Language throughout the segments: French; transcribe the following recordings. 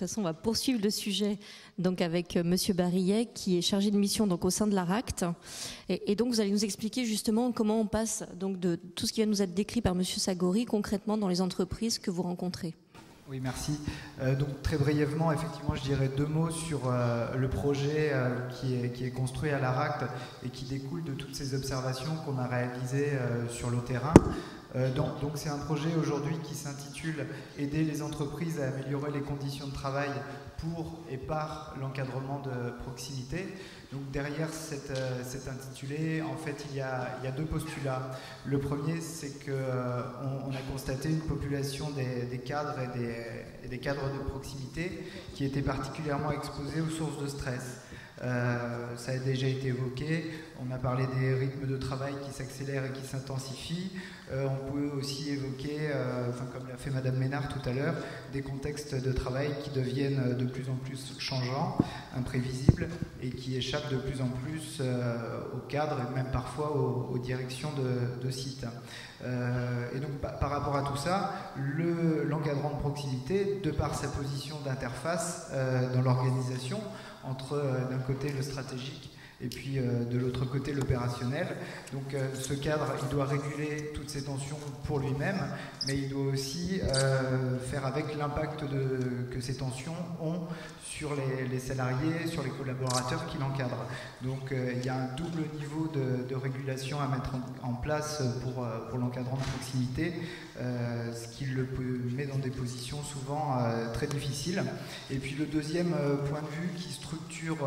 façon, on va poursuivre le sujet donc avec Monsieur Barillet, qui est chargé de mission donc au sein de l'ARACT. Et donc vous allez nous expliquer justement comment on passe donc de tout ce qui va nous être décrit par Monsieur Sagori concrètement dans les entreprises que vous rencontrez. Oui, merci. Donc très brièvement, effectivement, je dirais deux mots sur le projet qui est construit à l'ARACT et qui découle de toutes ces observations qu'on a réalisées sur le terrain. Donc c'est un projet aujourd'hui qui s'intitule « Aider les entreprises à améliorer les conditions de travail pour et par l'encadrement de proximité ». Donc derrière cet intitulé, en fait, il y a deux postulats. Le premier, c'est qu'on a constaté une population des cadres et des cadres de proximité qui étaient particulièrement exposés aux sources de stress. Ça a déjà été évoqué, on a parlé des rythmes de travail qui s'accélèrent et qui s'intensifient. On peut aussi évoquer, comme l'a fait Madame Ménard tout à l'heure, des contextes de travail qui deviennent de plus en plus changeants, imprévisibles et qui échappent de plus en plus aux cadres et même parfois aux directions de sites. Et donc par rapport à tout ça, l'encadrant de proximité, de par sa position d'interface dans l'organisation, entre d'un côté le stratégique et puis de l'autre côté l'opérationnel. Donc ce cadre, il doit réguler toutes ces tensions pour lui-même, mais il doit aussi faire avec l'impact que ces tensions ont sur les salariés, sur les collaborateurs qui l'encadrent. Donc il y a un double niveau de régulation à mettre en place pour l'encadrant de proximité, ce qui le met dans des positions souvent très difficiles. Et puis le deuxième point de vue qui structure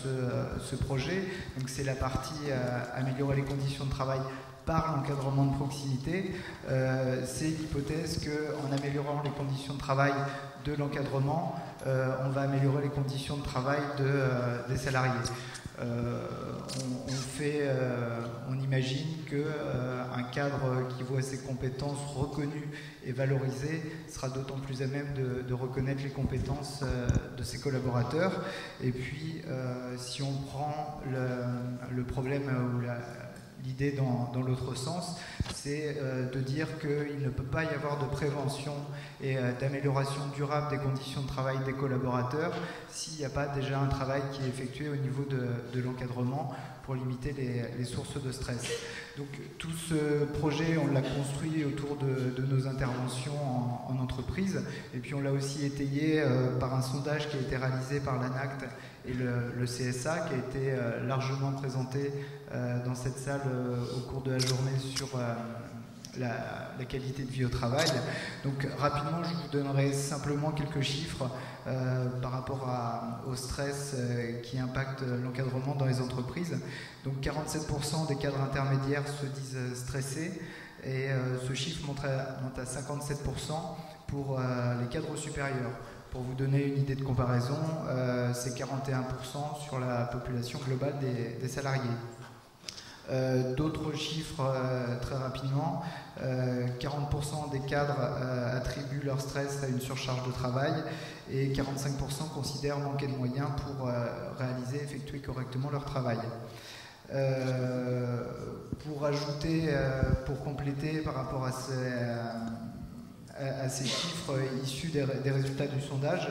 ce projet, donc c'est la partie améliorer les conditions de travail par l'encadrement de proximité. C'est l'hypothèse qu'en améliorant les conditions de travail de l'encadrement, on va améliorer les conditions de travail des salariés. On imagine qu'un cadre qui voit ses compétences reconnues et valorisées sera d'autant plus à même de reconnaître les compétences de ses collaborateurs. Et puis, si on prend le problème ou l'idée dans l'autre sens, c'est de dire qu'il ne peut pas y avoir de prévention et d'amélioration durable des conditions de travail des collaborateurs s'il n'y a pas déjà un travail qui est effectué au niveau de l'encadrement pour limiter les sources de stress. Donc tout ce projet, on l'a construit autour de nos interventions en entreprise, et puis on l'a aussi étayé par un sondage qui a été réalisé par l'ANACT et le CSA, qui a été largement présenté dans cette salle au cours de la journée sur la qualité de vie au travail. Donc rapidement, je vous donnerai simplement quelques chiffres par rapport au stress qui impacte l'encadrement dans les entreprises. Donc 47% des cadres intermédiaires se disent stressés, et ce chiffre monte à 57% pour les cadres supérieurs. Pour vous donner une idée de comparaison, c'est 41% sur la population globale des salariés. D'autres chiffres très rapidement, 40% des cadres attribuent leur stress à une surcharge de travail et 45% considèrent manquer de moyens pour réaliser, effectuer correctement leur travail. Pour ajouter, pour compléter par rapport à ces chiffres issus des résultats du sondage,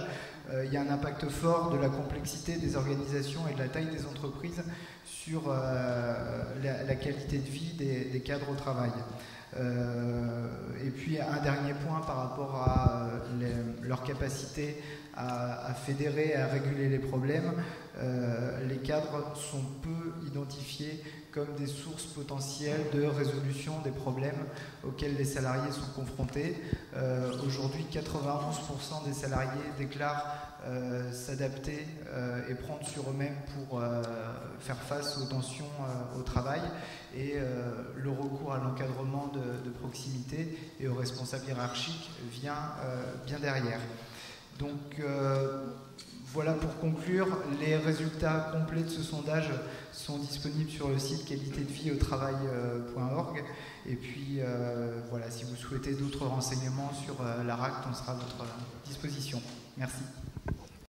il y a un impact fort de la complexité des organisations et de la taille des entreprises sur la qualité de vie des cadres au travail. Et puis un dernier point par rapport à leur capacité à fédérer, à réguler les problèmes. Les cadres sont peu identifiés comme des sources potentielles de résolution des problèmes auxquels les salariés sont confrontés. Aujourd'hui, 91% des salariés déclarent s'adapter et prendre sur eux-mêmes pour faire face aux tensions au travail, et le recours à l'encadrement de proximité et aux responsables hiérarchiques vient bien derrière. Donc voilà, pour conclure, les résultats complets de ce sondage sont disponibles sur le site qualitédevieautravail.org. Et puis voilà, si vous souhaitez d'autres renseignements sur l'ARACT, on sera à votre disposition. Merci.